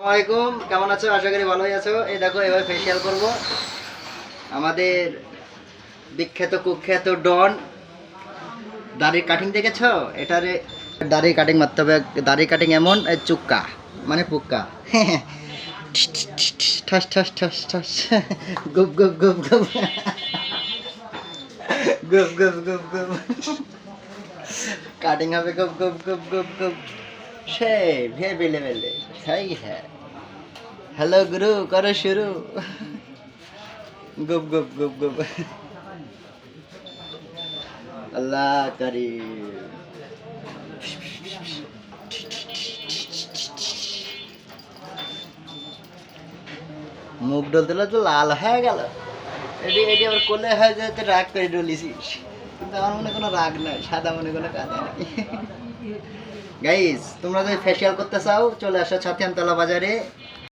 আসসালামাইকুম, কেমন আছো? আশা করি ভালোই আছো। এই দেখো এবার ফেসিয়াল করব আমাদের বিখ্যাত কুখ্যাত ডন। দাড়ির কাটিং দেখেছো? এটারে দাড়ি কাটিং মারতে হবে। দাড়ি কাটিং এমন চুক্কা মানে পুক্কা। ঠাস ঠাস ঠাস ঠাস, গুপ গুপ গুপ গুপ, গুপ গুপ গুপ গুপ, কাটিং হবে গুপ গুপ গুপ গুপ গুপ। সেই ভেবে লেভেলে সেই হ্যাঁ। হ্যালো গুরু, করো শুরু। গুপ গুপ গুপ গুপ। আল্লাহ করিম। মুখ ডলতে তো লাল হয়ে গেল। এটি এটি আবার করলে হয় যে তুই রাগ করে ডলিছিস, কিন্তু আমার মনে কোনো রাগ নাই, সাদা মনে কোনো কাঁদে নাই। গাইস, তোমরা যদি ফেসিয়াল করতে চাও চলে আসো ছাতিয়ানতলা বাজারে।